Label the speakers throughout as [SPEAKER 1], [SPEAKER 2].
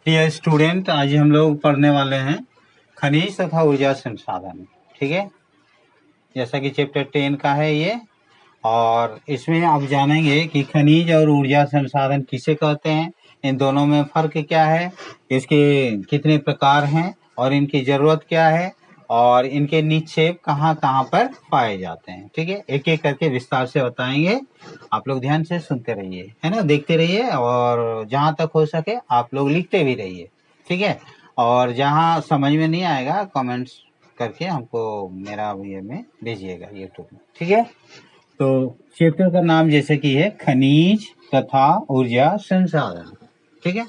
[SPEAKER 1] प्रिय स्टूडेंट, आज हम लोग पढ़ने वाले हैं खनिज तथा ऊर्जा संसाधन। ठीक है, जैसा कि चैप्टर 10 का है ये, और इसमें आप जानेंगे कि खनिज और ऊर्जा संसाधन किसे कहते हैं, इन दोनों में फर्क क्या है, इसके कितने प्रकार हैं और इनकी जरूरत क्या है, और इनके निक्षेप कहाँ कहाँ पर पाए जाते हैं। ठीक है, एक एक करके विस्तार से बताएंगे। आप लोग ध्यान से सुनते रहिए, है ना, देखते रहिए, और जहाँ तक हो सके आप लोग लिखते भी रहिए। ठीक है, और जहाँ समझ में नहीं आएगा कमेंट्स करके हमको मेरा ये में भेजिएगा यूट्यूब में। ठीक है, तो चैप्टर का नाम जैसे कि है खनिज तथा ऊर्जा संसाधन। ठीक है,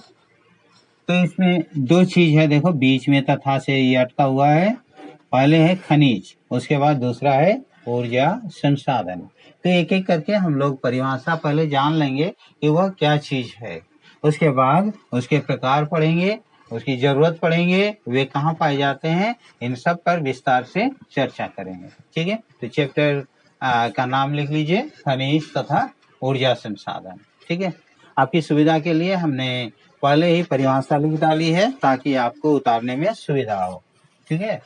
[SPEAKER 1] तो इसमें दो चीज है, देखो बीच में तथा से ये अटका हुआ है। पहले है खनिज, उसके बाद दूसरा है ऊर्जा संसाधन। तो एक एक करके हम लोग परिभाषा पहले जान लेंगे कि वह क्या चीज है, उसके बाद उसके प्रकार पढ़ेंगे, उसकी जरूरत पढ़ेंगे, वे कहाँ पाए जाते हैं, इन सब पर विस्तार से चर्चा करेंगे। ठीक है, तो चैप्टर का नाम लिख लीजिए, खनिज तथा ऊर्जा संसाधन। ठीक है, आपकी सुविधा के लिए हमने पहले ही परिभाषा लिख डाली है ताकि आपको उतारने में सुविधा हो। ठीक है,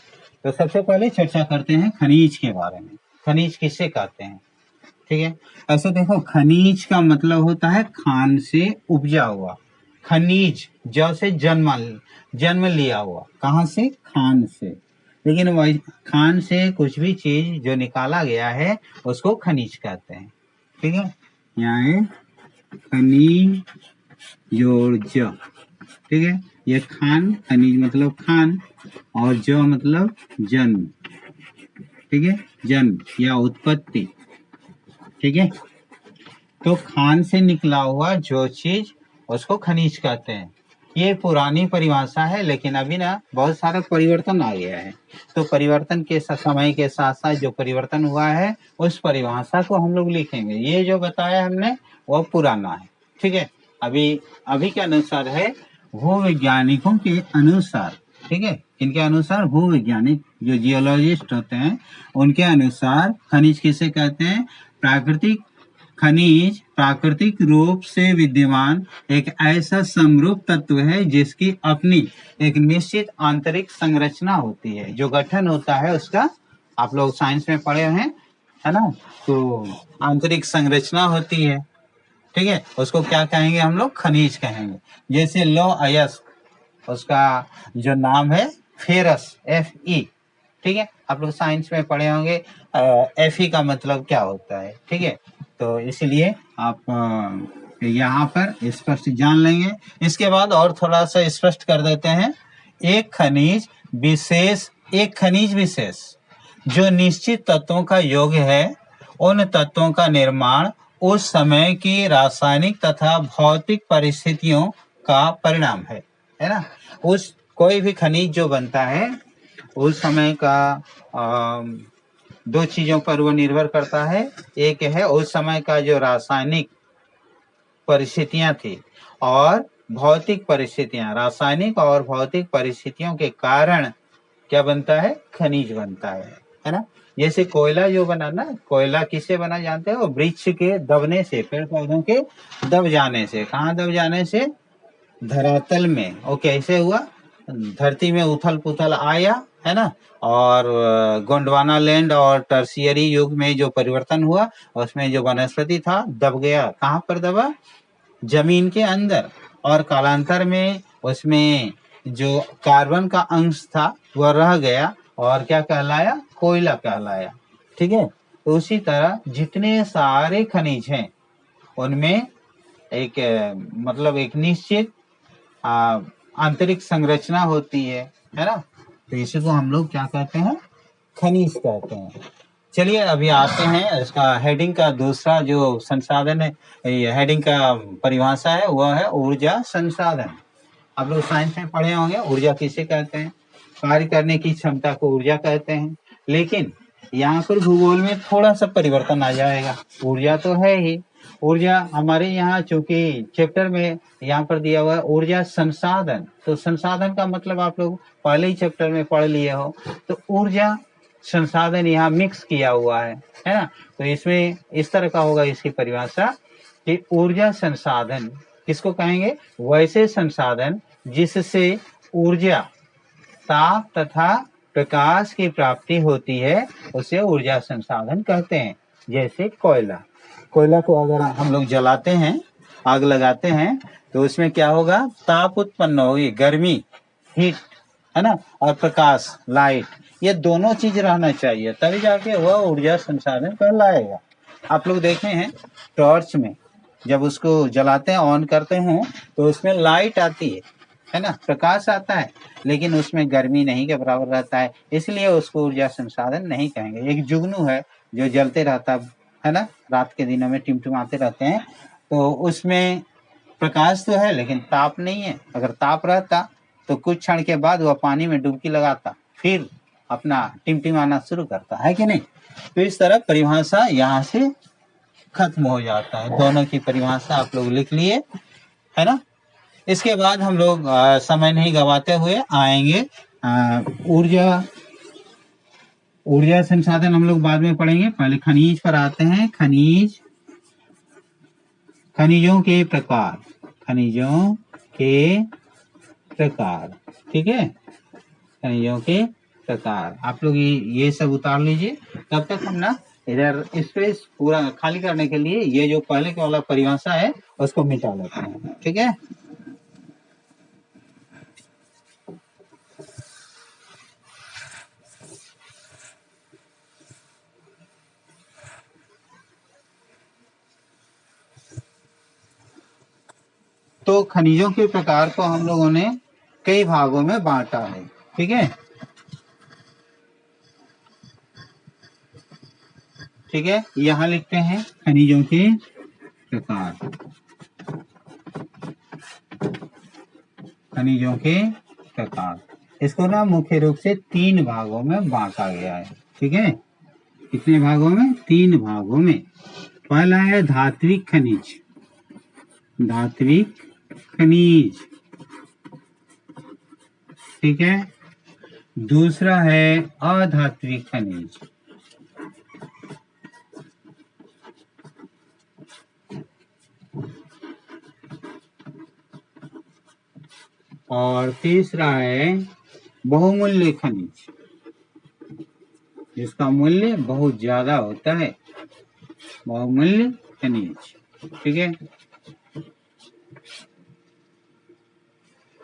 [SPEAKER 1] तो सबसे पहले चर्चा करते हैं खनिज के बारे में। खनिज किसे कहते हैं? ठीक है, ऐसे देखो, खनिज का मतलब होता है खान से उपजा हुआ। खनिज जैसे जन्म लिया हुआ, कहाँ से? खान से। लेकिन वही खान से कुछ भी चीज जो निकाला गया है उसको खनिज कहते हैं। ठीक है, यहाँ है खनिज जोड़ ज। ठीक है, ये खान, खनिज मतलब खान, और जो मतलब जन्म। ठीक है, जन्म या उत्पत्ति। ठीक है, तो खान से निकला हुआ जो चीज उसको खनिज कहते हैं। ये पुरानी परिभाषा है, लेकिन अभी ना बहुत सारा परिवर्तन आ गया है। तो परिवर्तन के समय के साथ साथ जो परिवर्तन हुआ है उस परिभाषा को हम लोग लिखेंगे। ये जो बताया हमने वो पुराना है। ठीक है, अभी के अनुसार है, भूवैज्ञानिकों के अनुसार। ठीक है, इनके अनुसार, भूवैज्ञानिक जो जियोलॉजिस्ट होते हैं उनके अनुसार खनिज किसे कहते हैं? प्राकृतिक खनिज प्राकृतिक रूप से विद्यमान एक ऐसा समरूप तत्व है जिसकी अपनी एक निश्चित आंतरिक संरचना होती है। जो गठन होता है उसका, आप लोग साइंस में पढ़े हैं, है ना, तो आंतरिक संरचना होती है। ठीक है, उसको क्या कहेंगे हम लोग? खनिज कहेंगे। जैसे लौह अयस्क, उसका जो नाम है फेरस, Fe। ठीक है, आप लोग साइंस में पढ़े होंगे Fe का मतलब क्या होता है। ठीक है, तो इसलिए आप यहाँ पर स्पष्ट जान लेंगे। इसके बाद और थोड़ा सा स्पष्ट कर देते हैं। एक खनिज विशेष जो निश्चित तत्वों का योग है, उन तत्वों का निर्माण उस समय की रासायनिक तथा भौतिक परिस्थितियों का परिणाम है ना। उस कोई भी खनिज जो बनता है उस समय का दो चीजों पर वो निर्भर करता है। एक है उस समय का जो रासायनिक परिस्थितियां थी और भौतिक परिस्थितियां, रासायनिक और भौतिक परिस्थितियों के कारण क्या बनता है? खनिज बनता है ना। जैसे कोयला जो बना ना, कोयला किससे बना जानते हो? वृक्ष के दबने से, पेड़ पौधों के दब जाने से। कहाँ दब जाने से? धरातल में। वो कैसे हुआ? धरती में उथल पुथल आया, है ना, और गोंडवाना लैंड और टर्शियरी युग में जो परिवर्तन हुआ उसमें जो वनस्पति था दब गया। कहाँ पर दबा? जमीन के अंदर। और कालांतर में उसमें जो कार्बन का अंश था वह रह गया और क्या कहलाया? कोयला कहलाया। ठीक है, तो उसी तरह जितने सारे खनिज हैं उनमें एक मतलब एक निश्चित आंतरिक संरचना होती है ना। तो इसी को हम लोग क्या कहते हैं? खनिज कहते हैं। चलिए अभी आते हैं, इसका हेडिंग का दूसरा जो संसाधन है, ये हेडिंग का परिभाषा है वह है ऊर्जा संसाधन। आप लोग साइंस में पढ़े होंगे ऊर्जा किसे कहते हैं। कार्य करने की क्षमता को ऊर्जा कहते हैं। लेकिन यहाँ पर भूगोल में थोड़ा सा परिवर्तन आ जाएगा। ऊर्जा तो है ही, ऊर्जा हमारे यहाँ चूंकि चैप्टर में यहाँ पर दिया हुआ है ऊर्जा संसाधन, तो संसाधन का मतलब आप लोग पहले ही चैप्टर में पढ़ लिए हो। तो ऊर्जा संसाधन यहाँ मिक्स किया हुआ है ना। तो इसमें इस तरह का होगा इसकी परिभाषा कि ऊर्जा संसाधन किसको कहेंगे? वैसे संसाधन जिससे ऊर्जा, ताप तथा प्रकाश की प्राप्ति होती है, उसे ऊर्जा संसाधन कहते हैं। जैसे कोयला, कोयला को अगर हम लोग जलाते हैं, आग लगाते हैं, तो उसमें क्या होगा, ताप उत्पन्न होगी, गर्मी, हीट, है ना, और प्रकाश, लाइट, ये दोनों चीज रहना चाहिए, तभी जाके वह ऊर्जा संसाधन कहलाएगा। आप लोग देखे हैं टॉर्च में जब उसको जलाते हैं, ऑन करते हैं, तो उसमें लाइट आती है ना, प्रकाश आता है, लेकिन उसमें गर्मी नहीं के बराबर रहता है, इसलिए उसको ऊर्जा संसाधन नहीं कहेंगे। एक जुगनू है जो जलते रहता है ना, रात के दिनों में टिमटिमाते रहते हैं, तो उसमें प्रकाश तो है लेकिन ताप नहीं है। अगर ताप रहता तो कुछ क्षण के बाद वह पानी में डुबकी लगाता, फिर अपना टिमटिमाना शुरू करता है कि नहीं। तो इस तरह परिभाषा यहाँ से खत्म हो जाता है। दोनों की परिभाषा आप लोग लिख लिए, है ना। इसके बाद हम लोग समय नहीं गवाते हुए आएंगे ऊर्जा संसाधन हम लोग बाद में पढ़ेंगे। पहले खनिज पर आते हैं। खनिजों के प्रकार, ठीक है, खनिजों के प्रकार। आप लोग ये सब उतार लीजिए। तब तक हम ना इधर स्पेस पूरा खाली करने के लिए ये जो पहले का वाला परिभाषा है उसको मिटा लेते हैं, ठीक है। तो खनिजों के प्रकार को हम लोगों ने कई भागों में बांटा है, ठीक है, ठीक है। यहाँ लिखते हैं खनिजों के प्रकार, खनिजों के प्रकार। इसको ना मुख्य रूप से 3 भागों में बांटा गया है, ठीक है। कितने भागों में? 3 भागों में। पहला है धात्विक खनिज, ठीक है। दूसरा है अधात्विक खनिज, और तीसरा है बहुमूल्य खनिज, जिसका मूल्य बहुत ज्यादा होता है, बहुमूल्य खनिज, ठीक है।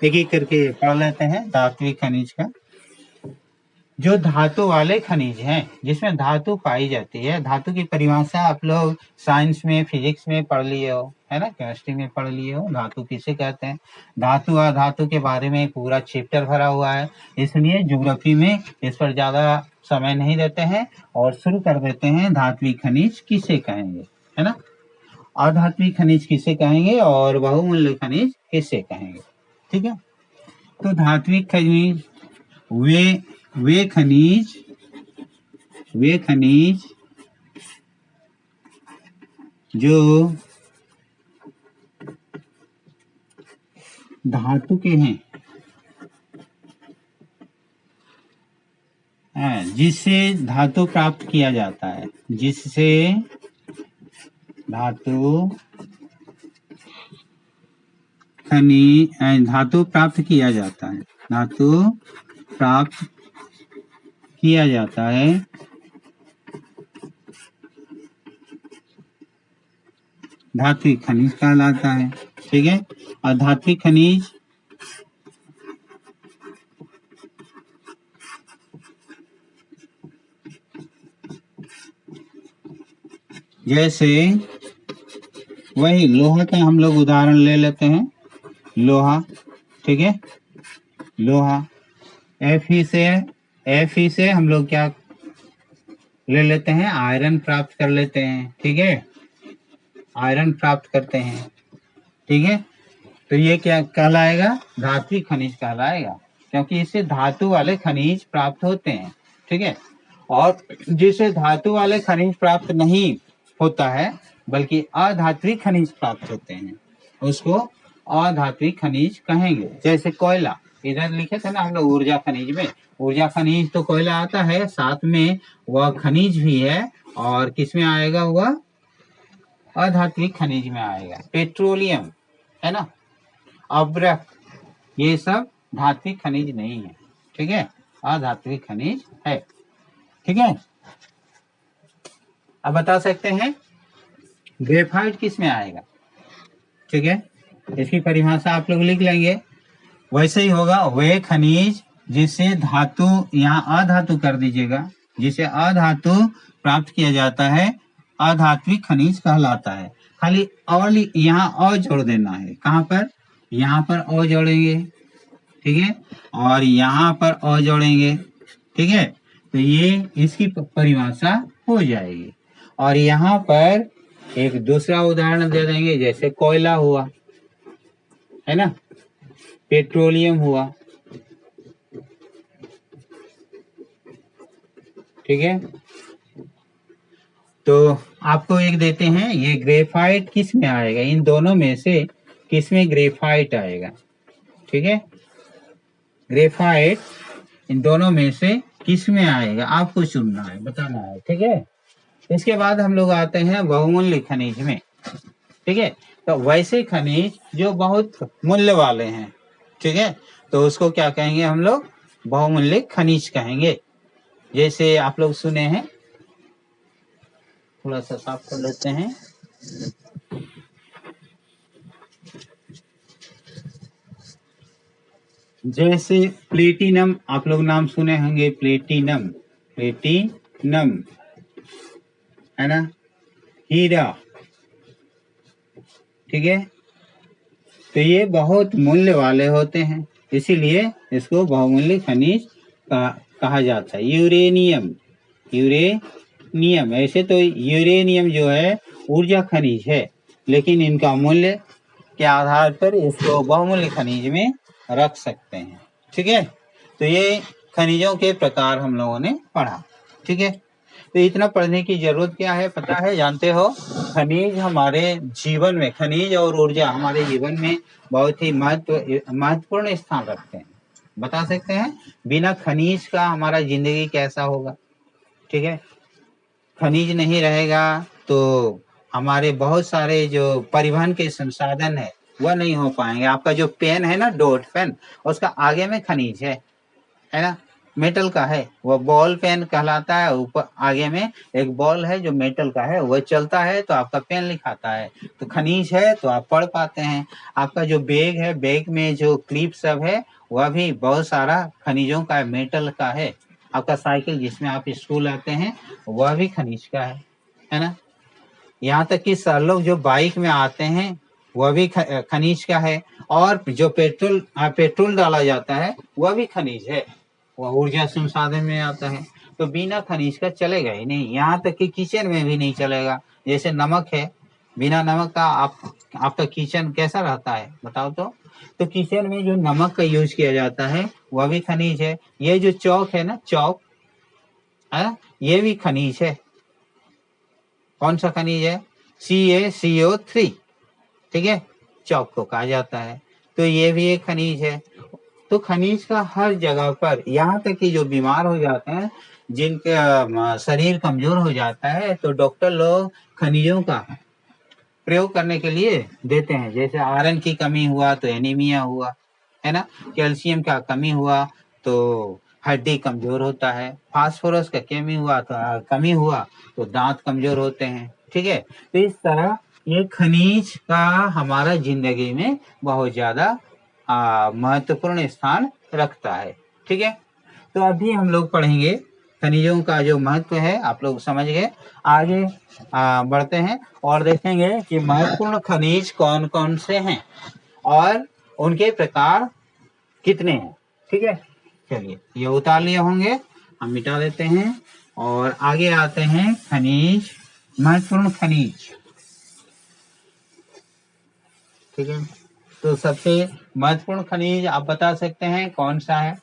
[SPEAKER 1] एक एक करके पढ़ लेते हैं। धात्विक खनिज का, जो धातु वाले खनिज हैं, जिसमें धातु पाई जाती है। धातु की परिभाषा आप लोग साइंस में, फिजिक्स में पढ़ लिए हो, है ना, केमिस्ट्री में पढ़ लिए हो। धातु किसे कहते हैं, धातु और धातु के बारे में पूरा चैप्टर भरा हुआ है, इसलिए ज्योग्राफी में इस पर ज्यादा समय नहीं देते हैं और शुरू कर देते हैं। धात्विक खनिज किसे कहेंगे, है ना, अधात्विक खनिज किसे कहेंगे और बहुमूल्य खनिज किसे कहेंगे, ठीक है। तो धात्विक खनिज वे खनिज जो धातु के हैं, जिससे धातु प्राप्त किया जाता है, जिससे धातु प्राप्त किया जाता है, धातु प्राप्त किया जाता है, धात्विक खनिज कहलाता है, ठीक है। और धात्विक खनिज जैसे वही लोहा का हम लोग उदाहरण ले लेते हैं। लोहा, ठीक है, लोहा Fe से हम लोग क्या ले लेते हैं, आयरन प्राप्त कर लेते हैं, ठीक है, आयरन प्राप्त करते हैं, ठीक है। तो ये क्या कहलाएगा, धात्विक खनिज कहलाएगा, क्योंकि इससे धातु वाले खनिज प्राप्त होते हैं, ठीक है। और जिसे धातु वाले खनिज प्राप्त नहीं होता है बल्कि अधात्विक खनिज प्राप्त होते हैं, उसको अधात्विक खनिज कहेंगे। जैसे कोयला, इधर लिखे थे ना हम लोग ऊर्जा खनिज में, ऊर्जा खनिज तो कोयला आता है, साथ में वह खनिज भी है, और किस में आएगा, वह अधात्विक खनिज में आएगा। पेट्रोलियम, है ना, अब्रक, ये सब धात्विक खनिज नहीं है, ठीक है, अधात्विक खनिज है, ठीक है। अब बता सकते हैं ग्रेफाइट किस में आएगा, ठीक है, इसकी परिभाषा आप लोग लिख लेंगे। वैसे ही होगा, वे खनिज जिसे धातु, यहाँ अधातु कर दीजिएगा, जिसे अधातु प्राप्त किया जाता है अधात्विक खनिज कहलाता है। खाली और यहाँ और जोड़ देना है, कहाँ पर, यहाँ पर और जोड़ेंगे, ठीक है, और यहाँ पर और जोड़ेंगे, ठीक है, तो ये इसकी परिभाषा हो जाएगी। और यहाँ पर एक दूसरा उदाहरण दे देंगे, जैसे कोयला हुआ, है ना, पेट्रोलियम हुआ, ठीक है। तो आपको एक देते हैं, ये ग्रेफाइट किस में आएगा, इन दोनों में से किस में ग्रेफाइट आएगा, ठीक है, ग्रेफाइट इन दोनों में से किस में आएगा आपको चुनना है, बताना है, ठीक है। इसके बाद हम लोग आते हैं बहुमूल्य खनिज में, ठीक है। तो वैसे खनिज जो बहुत मूल्य वाले हैं, ठीक है, तो उसको क्या कहेंगे हम लोग, बहुमूल्य खनिज कहेंगे। जैसे आप लोग सुने हैं, थोड़ा सा साफ कर लेते हैं, जैसे प्लेटिनम, आप लोग नाम सुने होंगे, प्लेटिनम, प्लेटिनम, है ना, हीरा, ठीक है, तो ये बहुत मूल्य वाले होते हैं, इसीलिए इसको बहुमूल्य खनिज कहा जाता है। यूरेनियम, यूरेनियम, ऐसे तो यूरेनियम जो है ऊर्जा खनिज है, लेकिन इनका मूल्य के आधार पर इसको बहुमूल्य खनिज में रख सकते हैं, ठीक है। तो ये खनिजों के प्रकार हम लोगों ने पढ़ा, ठीक है। तो इतना पढ़ने की जरूरत क्या है, पता है, जानते हो, खनिज हमारे जीवन में, खनिज और ऊर्जा हमारे जीवन में बहुत ही महत्वपूर्ण स्थान रखते हैं। बता सकते हैं बिना खनिज का हमारा जिंदगी कैसा होगा, ठीक है, खनिज नहीं रहेगा तो हमारे बहुत सारे जो परिवहन के संसाधन है वह नहीं हो पाएंगे। आपका जो पेन है ना, डॉट पेन, उसका आगे में खनिज है ना, मेटल का है, वो बॉल पेन कहलाता है, ऊपर आगे में एक बॉल है जो मेटल का है, वह चलता है तो आपका पेन लिखाता है, तो खनिज है तो आप पढ़ पाते हैं। आपका जो बैग है, बैग में जो क्लिप सब है वह भी बहुत सारा खनिजों का है, मेटल का है। आपका साइकिल जिसमें आप स्कूल आते हैं वह भी खनिज का है ना। यहाँ तक कि सर लोग जो बाइक में आते हैं वह भी खनिज का है, और जो पेट्रोल डाला जाता है वह भी खनिज है, वह ऊर्जा संसाधन में आता है। तो बिना खनिज का चलेगा ही नहीं, यहाँ तक कि किचन में भी नहीं चलेगा। जैसे नमक है, बिना नमक का आपका किचन कैसा रहता है बताओ तो किचन में जो नमक का यूज किया जाता है वह भी खनिज है। ये जो चौक है ना, चौक है, ये भी खनिज है। कौन सा खनिज है, CaCO3, ठीक है, चौक को कहा जाता है, तो ये भी एक खनिज है। तो खनिज का हर जगह पर, यहाँ तक कि जो बीमार हो जाते हैं, जिनका शरीर कमजोर हो जाता है, तो डॉक्टर लोग खनिजों का प्रयोग करने के लिए देते हैं। जैसे आयरन की कमी हुआ तो एनीमिया हुआ, है ना, कैल्शियम का कमी हुआ तो हड्डी कमजोर होता है, फास्फोरस का कमी हुआ तो दांत कमजोर होते हैं, ठीक है। तो इस तरह ये खनिज का हमारा जिंदगी में बहुत ज्यादा महत्वपूर्ण स्थान रखता है, ठीक है। तो अभी हम लोग पढ़ेंगे खनिजों का जो महत्व है, आप लोग समझ गए। आगे बढ़ते हैं और देखेंगे कि महत्वपूर्ण खनिज कौन कौन से हैं और उनके प्रकार कितने हैं, ठीक है। चलिए, ये उतार लिए होंगे, हम मिटा देते हैं और आगे आते हैं खनिज, महत्वपूर्ण खनिज, ठीक है। तो सबसे महत्वपूर्ण खनिज आप बता सकते हैं कौन सा है।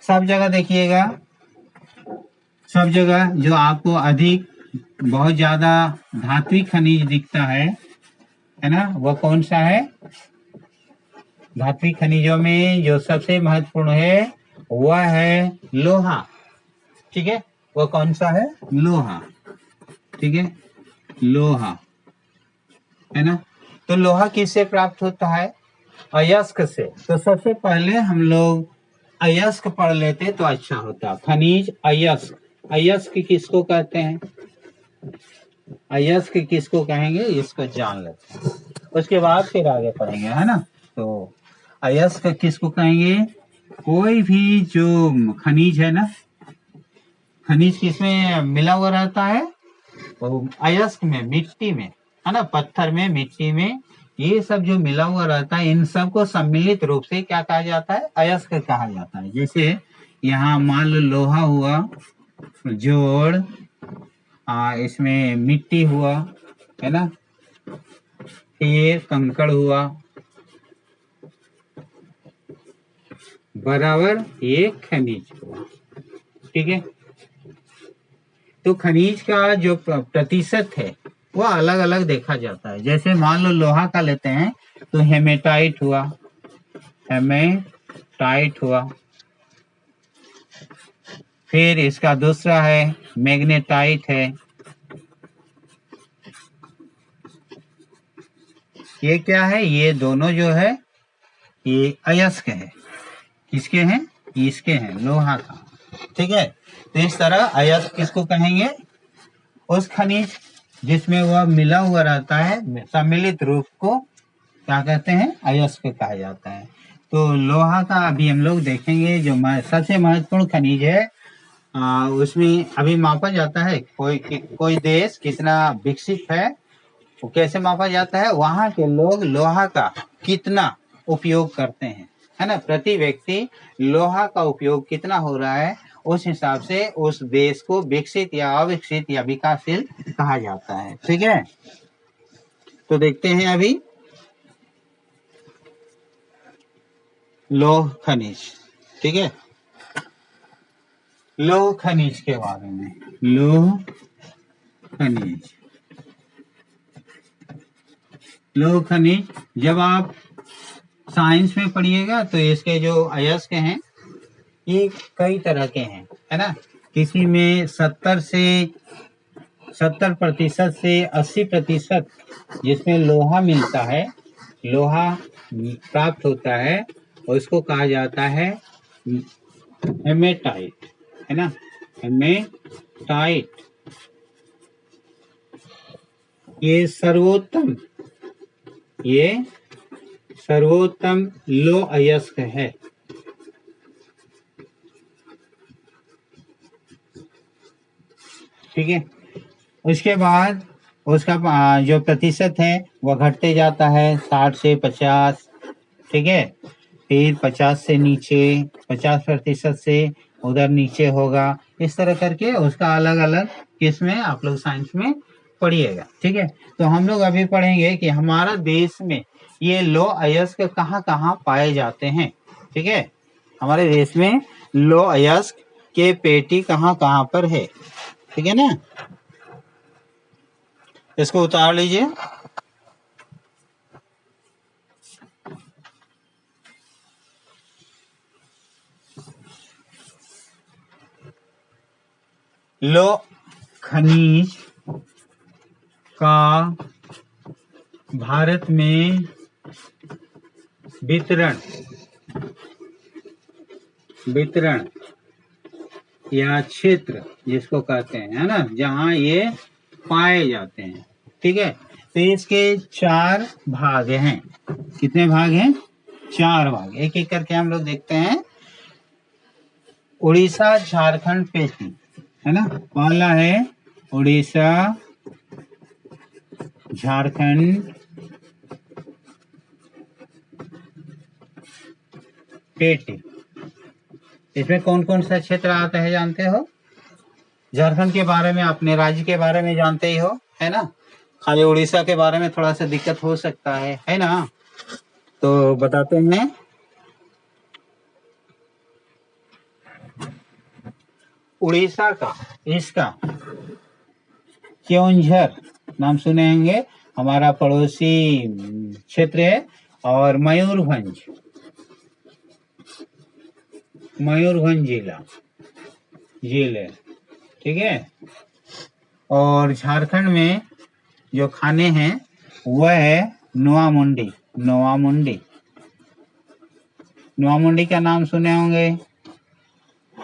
[SPEAKER 1] सब जगह देखिएगा, सब जगह जो आपको अधिक बहुत ज्यादा धात्विक खनिज दिखता है ना, वह कौन सा है। धात्विक खनिजों में जो सबसे महत्वपूर्ण है वह है लोहा, ठीक है। वह कौन सा है, लोहा, ठीक है, लोहा, है ना। तो लोहा किससे प्राप्त होता है, अयस्क से। तो सबसे पहले हम लोग अयस्क पढ़ लेते तो अच्छा होता। खनिज अयस्क, अयस्क किसको कहते हैं, अयस्क किसको कहेंगे इसको जान लेते हैं, उसके बाद फिर आगे पढ़ेंगे, है ना। तो अयस्क किसको कहेंगे, कोई भी जो खनिज है ना, खनिज किसमें मिला हुआ रहता है, वो अयस्क में, मिट्टी में, है ना, पत्थर में, मिट्टी में, ये सब जो मिला हुआ रहता है इन सब को सम्मिलित रूप से क्या कहा जाता है, अयस्क कहा जाता है। जैसे यहाँ मान लो लोहा हुआ, जोड़, इसमें मिट्टी हुआ, है ना, ये कंकड़ हुआ, बराबर ये खनिज हुआ, ठीक है। तो खनिज का जो प्रतिशत है वो अलग अलग देखा जाता है। जैसे मान लो लोहा का लेते हैं तो हेमेटाइट हुआ, हेमेटाइट हुआ, फिर इसका दूसरा है मैग्नेटाइट है, ये क्या है, ये दोनों जो है ये अयस्क है, किसके हैं, इसके हैं, लोहा का, ठीक है। तो इस तरह अयस्क किसको कहेंगे, उस खनिज जिसमें वह मिला हुआ रहता है, सम्मिलित रूप को क्या कहते हैं, अयस्क कहा जाता है। तो लोहा का अभी हम लोग देखेंगे, जो सबसे महत्वपूर्ण खनिज है, उसमें अभी मापा जाता है, कोई देश कितना विकसित है वो कैसे मापा जाता है, वहां के लोग लोहा का कितना उपयोग करते हैं, है ना, प्रति व्यक्ति लोहा का उपयोग कितना हो रहा है, उस हिसाब से उस देश को विकसित या अविकसित या विकासशील कहा जाता है, ठीक है। तो देखते हैं अभी लौह खनिज, ठीक है, लौह खनिज के बारे में, लौह खनिज, लौह खनिज जब आप साइंस में पढ़िएगा तो इसके जो अयस्क हैं ये कई तरह के हैं, है ना, किसी में 70% से 80% जिसमें लोहा मिलता है, लोहा प्राप्त होता है, और इसको कहा जाता है हेमेटाइट, है ना, हेमेटाइट, ये सर्वोत्तम लौह अयस्क है, ठीक है। उसके बाद उसका जो प्रतिशत है वह घटते जाता है 60 से 50, ठीक है, फिर 50 से नीचे, 50% से उधर नीचे होगा, इस तरह करके उसका अलग अलग किस्में आप लोग साइंस में पढ़िएगा, ठीक है। तो हम लोग अभी पढ़ेंगे कि हमारा देश में ये लौह अयस्क कहाँ कहाँ पाए जाते हैं, ठीक है, हमारे देश में लौह अयस्क के पेटी कहाँ कहाँ पर है, ठीक है ना। इसको उतार लीजिए, लौह खनिज का भारत में वितरण या क्षेत्र जिसको कहते हैं, है ना, जहाँ ये पाए जाते हैं, ठीक है। तो इसके 4 भाग हैं, कितने भाग हैं, 4 भाग, एक एक करके हम लोग देखते हैं। उड़ीसा झारखंड पेटी, है ना, पहला है उड़ीसा झारखंड पेटी। इसमें कौन कौन सा क्षेत्र आता है जानते हो, झारखंड के बारे में, अपने राज्य के बारे में जानते ही हो, है ना, खाली उड़ीसा के बारे में थोड़ा सा दिक्कत हो सकता है ना, तो बताते हैं। उड़ीसा का, इसका क्योंझर नाम सुने होंगे, हमारा पड़ोसी क्षेत्र है, और मयूरभंज जिले, ठीक है। और झारखंड में जो खाने हैं वह है नोवा मुंडी, नोवामुंडी का नाम सुने होंगे।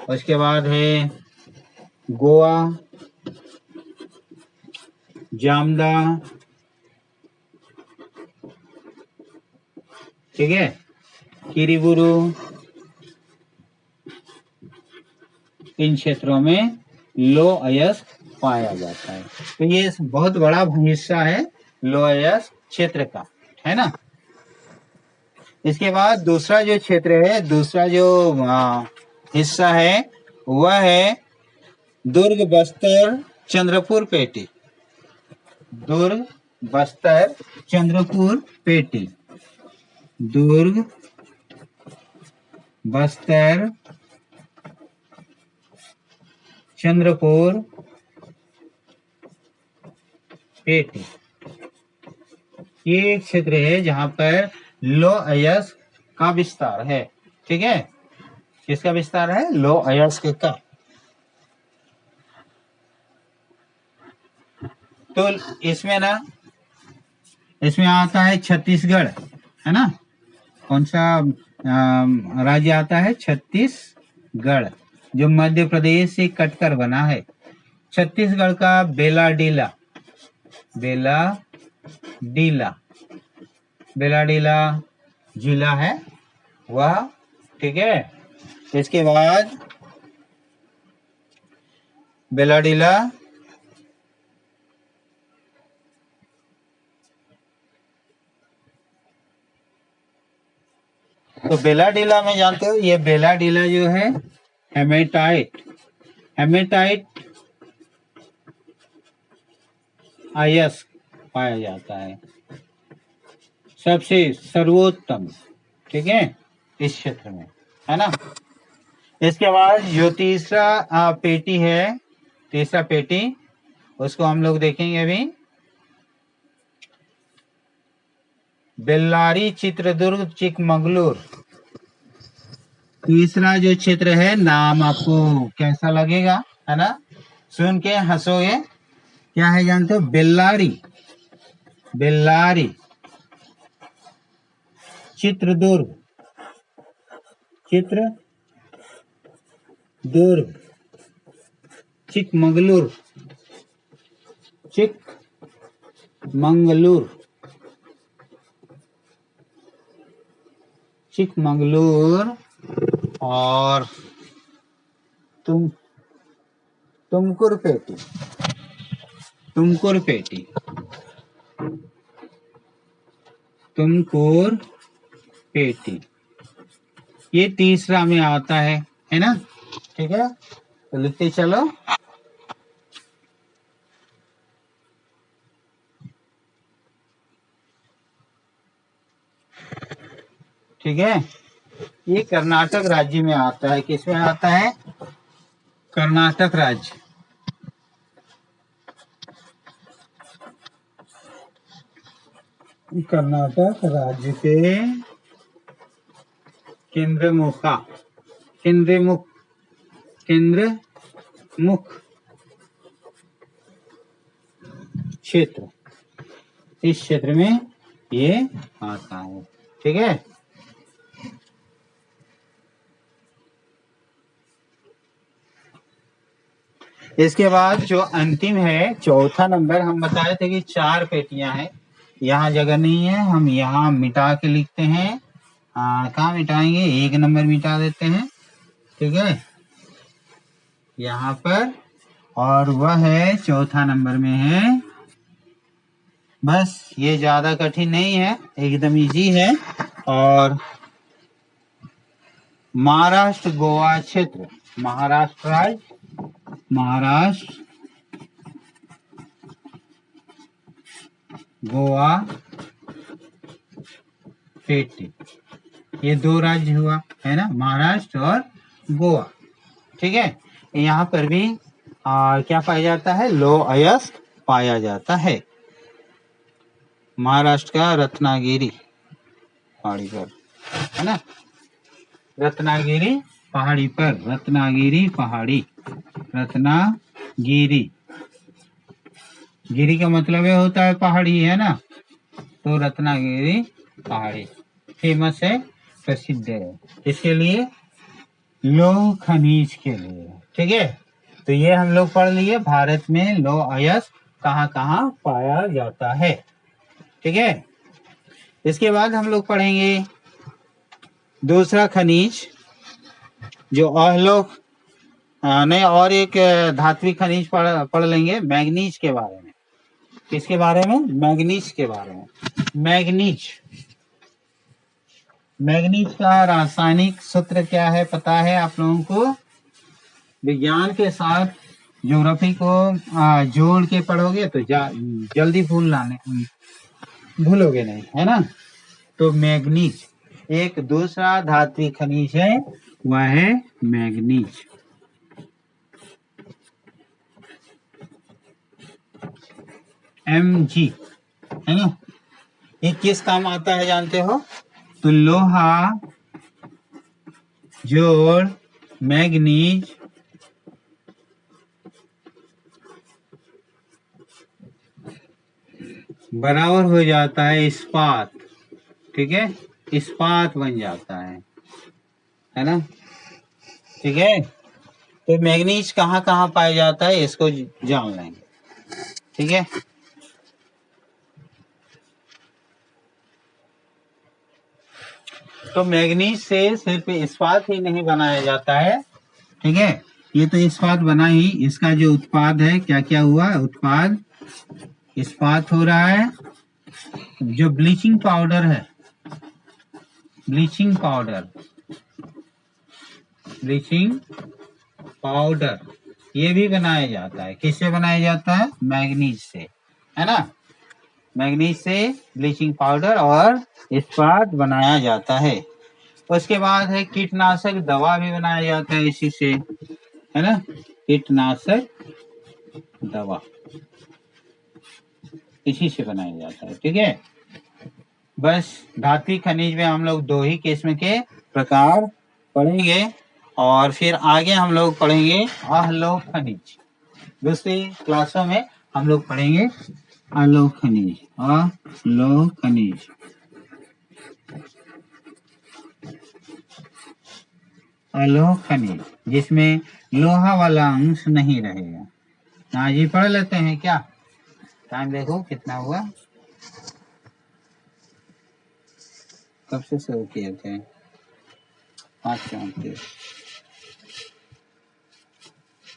[SPEAKER 1] उसके बाद है गोवा, जामदा, ठीक है, किरीबुरू, इन क्षेत्रों में लौह अयस्क पाया जाता है। तो ये बहुत बड़ा हिस्सा है लौह अयस्क क्षेत्र का, है ना। इसके बाद दूसरा जो क्षेत्र है, दूसरा जो हिस्सा है वह है दुर्ग, बस्तर, चंद्रपुर, पेटी। दुर्ग, बस्तर, चंद्रपुर, पेटी। दुर्ग, बस्तर, चंद्रपुर, पेटी। ये क्षेत्र है जहां पर लौह अयस्क का विस्तार है, ठीक है। किसका विस्तार है? लौह अयस्क का। तो इसमें ना, इसमें आता है छत्तीसगढ़, है ना। कौन सा राज्य आता है? छत्तीसगढ़, जो मध्य प्रदेश से कटकर बना है। छत्तीसगढ़ का बेलाडीला, बेलाडीला, बेलाडीला जिला है वह, ठीक है। इसके बाद बेलाडीला तो बेलाडीला में जानते हो, ये बेलाडीला जो है हेमेटाइट, हेमेटाइट अयस्क पाया जाता है, सबसे सर्वोत्तम, ठीक है, इस क्षेत्र में, है ना। इसके बाद जो तीसरा पेटी है, तीसरा पेटी, उसको हम लोग देखेंगे अभी। बेल्लारी, चित्रदुर्ग, चिकमंगलूर। तीसरा जो क्षेत्र है, नाम आपको कैसा लगेगा, है ना, सुन के हंसोगे। क्या है जानते हो? बेल्लारी, बेल्लारी, चित्रदुर्ग, चित्रदुर्ग, चिकमंगलूर, चिकमंगलूर, चिकमंगलूर, और तुमकुर पेटी, तुमकुर पेटी, तुमकुर पेटी, ये तीसरा में आता है ना, ठीक है। तो लिखते चलो। ठीक है, ये कर्नाटक राज्य में आता है। किसमें आता है? कर्नाटक राज्य, कर्नाटक राज्य के केंद्रमुख क्षेत्र, इस क्षेत्र में ये आता है, ठीक है। इसके बाद जो अंतिम है, चौथा नंबर, हम बताए थे कि 4 पेटियां हैं। यहाँ जगह नहीं है, हम यहाँ मिटा के लिखते हैं। कहाँ मिटाएंगे? 1 नंबर मिटा देते हैं, ठीक है, यहाँ पर। और वह है चौथा नंबर में है। बस ये ज्यादा कठिन नहीं है, एकदम इजी है। और महाराष्ट्र गोवा क्षेत्र, महाराष्ट्र राज्य, महाराष्ट्र गोवा पेटी, ये 2 राज्य हुआ, है ना, महाराष्ट्र और गोवा, ठीक है। यहाँ पर भी क्या पाया जाता है? लौह अयस्क पाया जाता है। महाराष्ट्र का रत्नागिरी पहाड़ी पर, है ना, रत्नागिरी पहाड़ी पर, रत्नागिरी पहाड़ी, रत्नागिरी, गिरी का मतलब ये होता है पहाड़ी, है ना। तो रत्नागिरी पहाड़ी फेमस है प्रसिद्ध है। इसके लिए लौह खनिज के लिए। ठीक है, तो ये हम लोग पढ़ लिए भारत में लौह अयस्क कहाँ कहाँ पाया जाता है। ठीक है, इसके बाद हम लोग पढ़ेंगे दूसरा खनिज जो अलोह नहीं, और एक धात्विक खनिज पढ़ लेंगे मैग्नीज के बारे में। किसके बारे में? मैग्नीज के बारे में। मैग्नीज, मैग्नीज का रासायनिक सूत्र क्या है पता है आप लोगों को? विज्ञान के साथ ज्योग्राफी को जोड़ के पढ़ोगे तो जल्दी भूलोगे नहीं, है ना? तो मैग्नीज एक दूसरा धात्विक खनिज है, वह है मैग्नीज। Mg, है ना? ये किस काम आता है जानते हो? तो लोहा जोड़ मैग्नीज बराबर हो जाता है इस्पात। ठीक है, इस्पात बन जाता है ना? ठीक है, तो मैग्नीज कहाँ कहाँ पाया जाता है इसको जान लेंगे। ठीक है, तो मैग्नीज से सिर्फ इस्पात ही नहीं बनाया जाता है। ठीक है, ये तो इस्पात बना ही, इसका जो उत्पाद है क्या क्या हुआ? उत्पाद इस्पात हो रहा है। जो ब्लीचिंग पाउडर है, ब्लीचिंग पाउडर, ब्लीचिंग पाउडर ये भी बनाया जाता है। किससे बनाया जाता है? मैग्नीज से, है ना? मैग्नीज से ब्लीचिंग पाउडर और इस्पात बनाया जाता है। उसके बाद है कीटनाशक दवा भी बनाया जाता है इसी से, है ना? कीटनाशक दवा इसी से बनाया जाता है। ठीक है, बस धात्विक खनिज में हम लोग दो ही किस्म के प्रकार पढ़ेंगे और फिर आगे हम लोग पढ़ेंगे अलोह खनिज। दूसरी क्लासों में हम लोग पढ़ेंगे अलोह खनिज, अलोह खनिज। अलोह खनिज जिसमें लोहा वाला अंश नहीं रहेगा। हाँ जी, पढ़ लेते हैं क्या? टाइम देखो कितना हुआ, कब से शुरू किए थे? 5:34।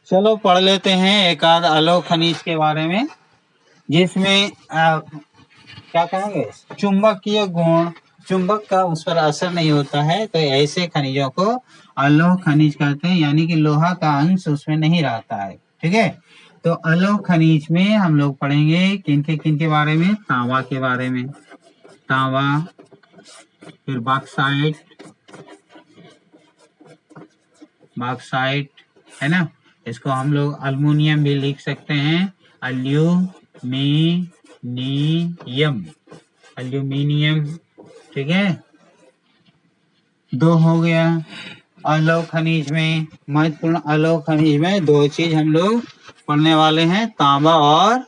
[SPEAKER 1] चलो पढ़ लेते हैं एक आध अलोह खनिज के बारे में, जिसमें क्या कहेंगे, चुंबकीय गुण, चुंबक का उस पर असर नहीं होता है, तो ऐसे खनिजों को अलोह खनिज कहते हैं, यानी कि लोहा का अंश उसमें नहीं रहता है। ठीक है, तो अलोह खनिज में हम लोग पढ़ेंगे किनके बारे में? तांबा के बारे में, तांबा, फिर बॉक्साइट, बॉक्साइट, है ना? इसको हम लोग अल्युमिनियम भी लिख सकते हैं, अल्यूमिनियम, अल्यूमिनियम। ठीक है, दो हो गया। अलोह खनिज में महत्वपूर्ण अलोह खनिज में दो चीज हम लोग पढ़ने वाले हैं, तांबा और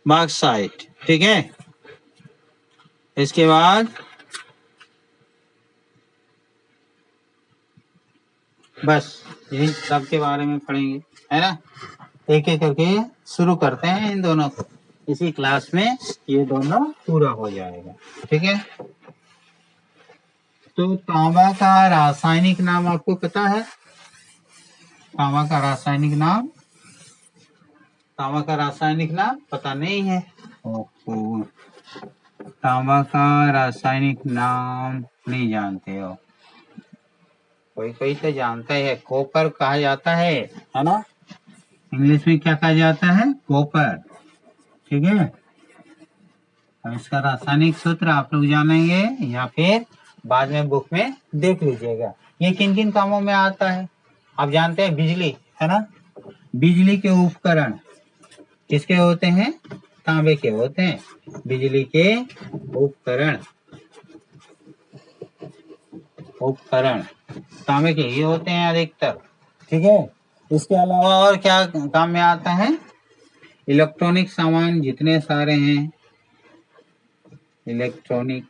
[SPEAKER 1] बॉक्साइट। ठीक है, इसके बाद बस यही सब के बारे में पढ़ेंगे, है ना? एक एक करके शुरू करते हैं इन दोनों को, इसी क्लास में ये दोनों पूरा हो जाएगा। ठीक है, तो तांबा का रासायनिक नाम आपको पता है? तांबा का रासायनिक नाम, तांबा का रासायनिक नाम पता नहीं है? ओहो, तांबा का रासायनिक नाम नहीं जानते हो? कोई कोई तो जानता है, कॉपर कहा जाता है ना? इंग्लिश में क्या कहा जाता है? कॉपर। ठीक है, अब इसका रासायनिक सूत्र आप लोग जानेंगे या फिर बाद में बुक में देख लीजिएगा। ये किन किन कामों में आता है आप जानते हैं? बिजली, है ना? बिजली के उपकरण किसके होते हैं? तांबे के होते हैं। बिजली के उपकरण, उपकरण तांबे के ही होते हैं अधिकतर। ठीक है, इसके अलावा और क्या काम में आता है? इलेक्ट्रॉनिक सामान जितने सारे हैं, इलेक्ट्रॉनिक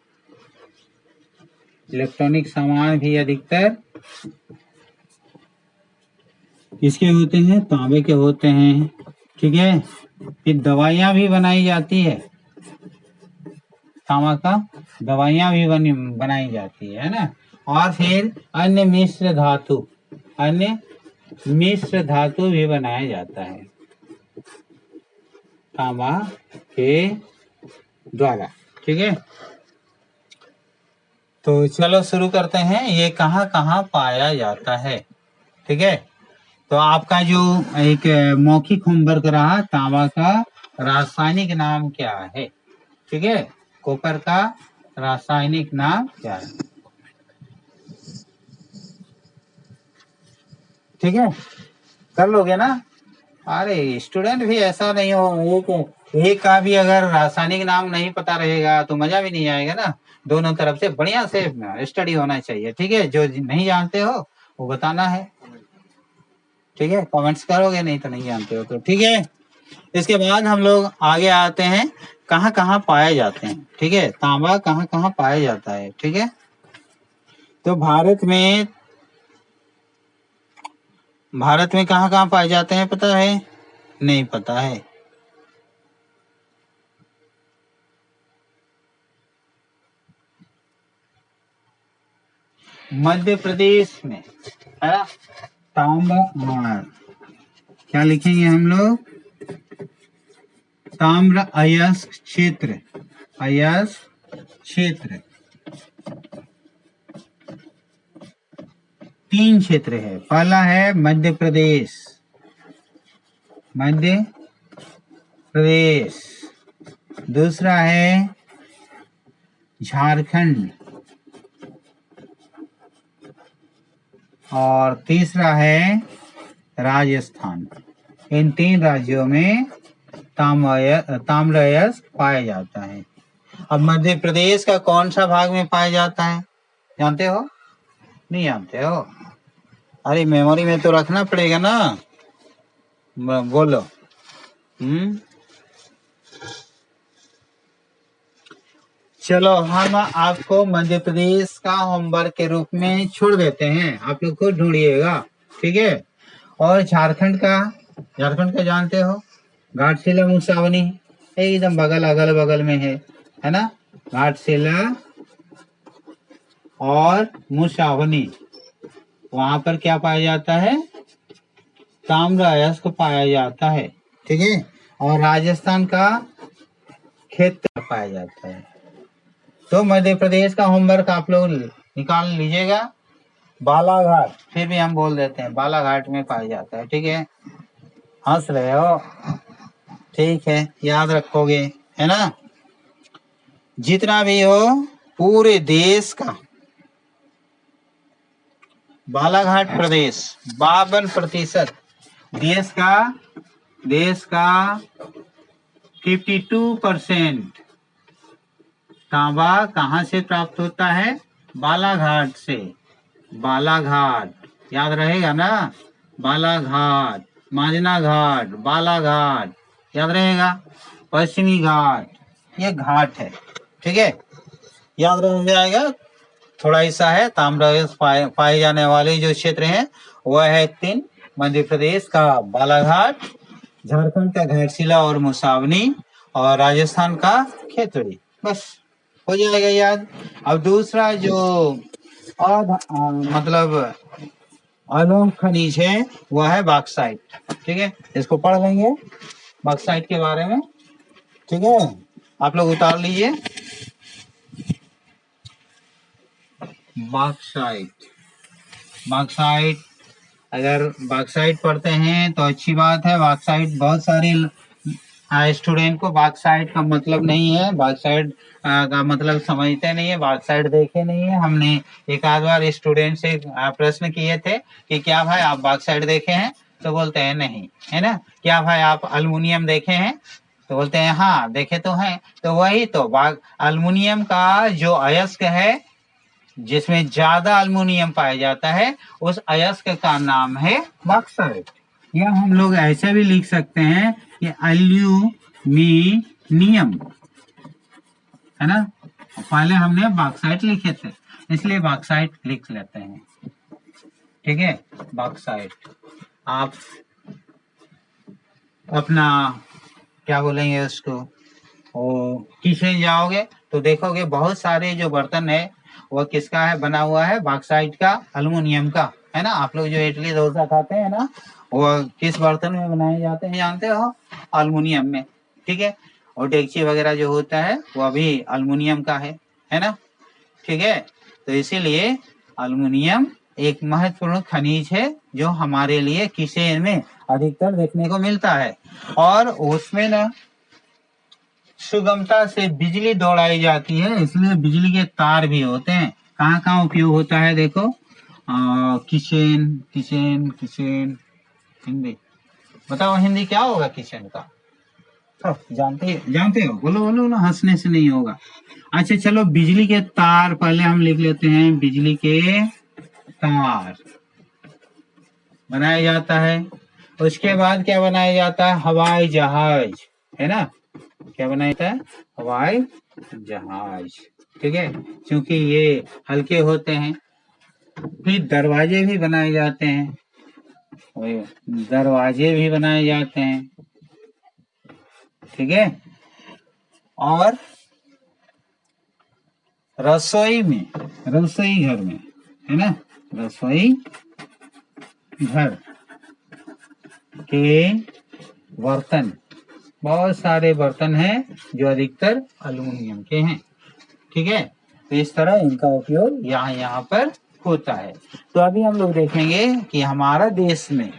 [SPEAKER 1] इलेक्ट्रॉनिक सामान भी अधिकतर किसके होते हैं? तांबे के होते हैं। ठीक है, फिर दवाइयां भी बनाई जाती है, तांबा का दवाइयां भी बनाई जाती है ना। और फिर अन्य मिश्र धातु भी बनाया जाता है तांबा के द्वारा। ठीक है, तो चलो शुरू करते हैं। ये कहाँ कहाँ पाया जाता है? ठीक है, तो आपका जो एक मौखिक होमवर्क रहा, तांबा का रासायनिक नाम क्या है? ठीक है, कॉपर का रासायनिक नाम क्या है? ठीक है, कर लोगे ना? अरे स्टूडेंट भी ऐसा नहीं हो, एक का भी अगर रासायनिक नाम नहीं पता रहेगा तो मजा भी नहीं आएगा ना। दोनों तरफ से बढ़िया से स्टडी होना चाहिए। ठीक है, जो नहीं जानते हो वो बताना है। ठीक है, कमेंट्स करोगे, नहीं तो नहीं जानते हो तो। ठीक है, इसके बाद हम लोग आगे आते हैं, कहाँ कहाँ पाए जाते हैं। ठीक है, तांबा कहाँ कहाँ पाया जाता है। ठीक है, तो भारत में कहाँ कहाँ पाए जाते हैं पता है? नहीं पता है। मध्य प्रदेश में है ना तांबा, क्या लिखेंगे हम लोग? ताम्र अयस्क क्षेत्र, तीन क्षेत्र है। पहला है मध्य प्रदेश, दूसरा है झारखंड, और तीसरा है राजस्थान। इन तीन राज्यों में ताम्र अयस्क पाया जाता है। अब मध्य प्रदेश का कौन सा भाग में पाया जाता है जानते हो? नहीं जानते हो? अरे मेमोरी में तो रखना पड़ेगा ना, बोलो। चलो हम आपको मध्य प्रदेश का होमवर्क के रूप में छोड़ देते हैं, आप लोग खुद ढूंढिएगा। ठीक है, और झारखंड का जानते हो? घाटशिला मुसावनी एकदम अगल बगल में है ना। घाटशिला और मुसावनी, वहां पर क्या पाया जाता है? ताम्र अयस्क पाया जाता है। ठीक है, और राजस्थान का क्षेत्र पाया जाता है। तो मध्य प्रदेश का होमवर्क आप लोग निकाल लीजिएगा। बालाघाट, फिर भी हम बोल देते हैं बालाघाट में पाया जाता है। ठीक है, हंस रहे हो? ठीक है, याद रखोगे है ना। जितना भी हो पूरे देश का बालाघाट प्रदेश 52%, देश का 52% तांबा कहाँ से प्राप्त होता है? बालाघाट से। बालाघाट याद रहेगा ना, बालाघाट, माजना घाट, बालाघाट याद रहेगा। पश्चिमी घाट, ये घाट है। ठीक है, याद रह जाएगा। थोड़ा हिस्सा है ताम्र पाए जाने वाले जो क्षेत्र हैं वह है 3, मध्य प्रदेश का बालाघाट, झारखंड का घाटशिला और मुसावनी, और राजस्थान का खेतड़ी। बस हो जाएगा याद। अब दूसरा जो मतलब अलोह खनिज है वह है बॉक्साइट। ठीक है, इसको पढ़ लेंगे बॉक्साइट के बारे में। ठीक है, आप लोग उतार लीजिए। बॉक्साइट अगर बॉक्साइट पढ़ते हैं तो अच्छी बात है। बॉक्साइट बहुत सारे स्टूडेंट को बॉक्साइट का मतलब नहीं है, बॉक्साइट का मतलब समझते नहीं है, बॉक्साइट देखे नहीं है। हमने एक आध बार स्टूडेंट से प्रश्न किए थे कि क्या भाई आप बॉक्साइट देखे हैं, तो बोलते हैं नहीं, है ना। क्या भाई आप अल्युमिनियम देखे हैं, तो बोलते हैं हाँ देखे तो हैं। तो वही तो अल्युमिनियम का जो अयस्क है जिसमें ज्यादा अल्युमिनियम पाया जाता है उस अयस्क का नाम है बॉक्साइट। या हम लोग ऐसे भी लिख सकते हैं कि एल्यूमिनियम, है ना। पहले हमने बॉक्साइट लिखे थे, इसलिए बॉक्साइट लिख लेते हैं। ठीक है, बॉक्साइट। आप अपना क्या बोलेंगे उसको, वो किचन जाओगे तो देखोगे बहुत सारे जो बर्तन है वो किसका है बना हुआ है, बॉक्साइट का, अल्युमिनियम का, है ना। आप लोग जो इडली डोसा खाते हैं ना, वो किस बर्तन में बनाए जाते हैं जानते हो, अल्युमिनियम में। ठीक है, और डेगची वगैरह जो होता है वो भी अल्युमिनियम का है ना। ठीक है, तो इसीलिए अल्युमिनियम एक महत्वपूर्ण खनिज है जो हमारे लिए किचन में अधिकतर देखने को मिलता है। और उसमें ना सुगमता से बिजली दौड़ाई जाती है, इसलिए बिजली के तार भी होते हैं। कहाँ कहाँ उपयोग होता है देखो, किचन किचन किचन, हिंदी बताओ, हिंदी क्या होगा किचन का? जानते हो, बोलो बोलो ना, हंसने से नहीं होगा। अच्छा चलो, बिजली के तार पहले हम लिख लेते हैं, बिजली के तार बनाया जाता है। उसके बाद क्या बनाया जाता है, हवाई जहाज, है ना। क्या बनाया जाता है, हवाई जहाज। ठीक है, क्योंकि ये हल्के होते हैं। फिर दरवाजे भी बनाए जाते हैं, दरवाजे भी बनाए जाते हैं। ठीक है, और रसोई में, रसोई घर में, है ना, रसोई घर के बर्तन, बहुत सारे बर्तन हैं जो अधिकतर अल्युमिनियम के हैं। ठीक है, तो इस तरह इनका उपयोग यहाँ पर होता है। तो अभी हम लोग देखेंगे कि हमारा देश में,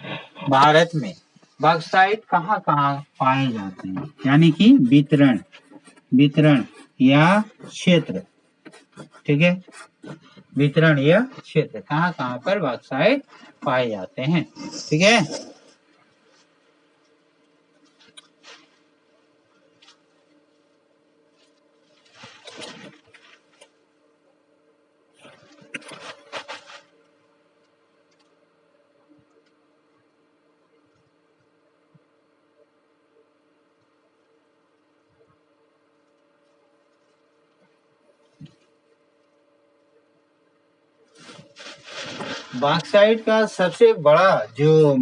[SPEAKER 1] भारत में बॉक्साइट कहाँ कहाँ पाए जाते हैं, यानी कि वितरण, वितरण या क्षेत्र। ठीक है, वितरण या क्षेत्र, कहाँ कहाँ पर बॉक्साइट पाए जाते हैं। ठीक है, बॉक्साइट का सबसे बड़ा जो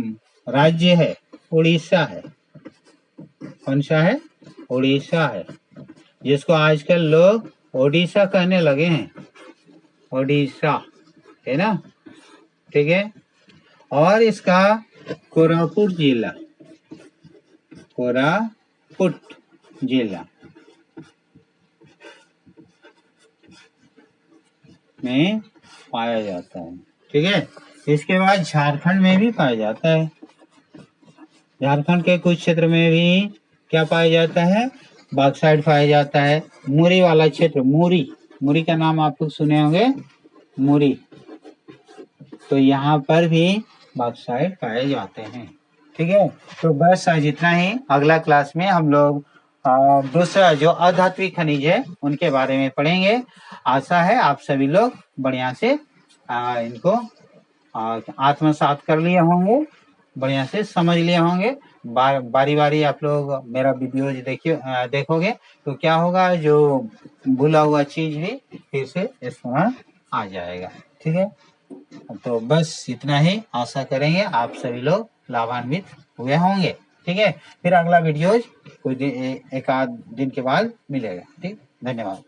[SPEAKER 1] राज्य है उड़ीसा है। कौन सा है, उड़ीसा है, जिसको आजकल लोग ओडिशा कहने लगे हैं, ओडिशा, है ना। ठीक है, और इसका कोरापुट जिला, कोरापुट जिला में पाया जाता है। ठीक है, इसके बाद झारखंड में भी पाया जाता है। झारखंड के कुछ क्षेत्र में भी क्या पाया जाता है, बॉक्साइट पाया जाता है। मुरी वाला क्षेत्र, मुरी, मुरी का नाम आप लोग सुने होंगे, मुरी, तो यहाँ पर भी बॉक्साइट पाए जाते हैं। ठीक है, तो बस आज इतना ही। अगला क्लास में हम लोग दूसरा जो अधात्विक खनिज है उनके बारे में पढ़ेंगे। आशा है आप सभी लोग बढ़िया से इनको आत्मसात कर लिए होंगे, बढ़िया से समझ लिए होंगे। बारी बारी आप लोग मेरा वीडियो देखोगे तो क्या होगा, जो भूला हुआ चीज भी फिर से स्मरण आ जाएगा। ठीक है, तो बस इतना ही। आशा करेंगे आप सभी लोग लाभान्वित हुए होंगे। ठीक है, फिर अगला वीडियो कुछ एक आध दिन के बाद मिलेगा। ठीक, धन्यवाद।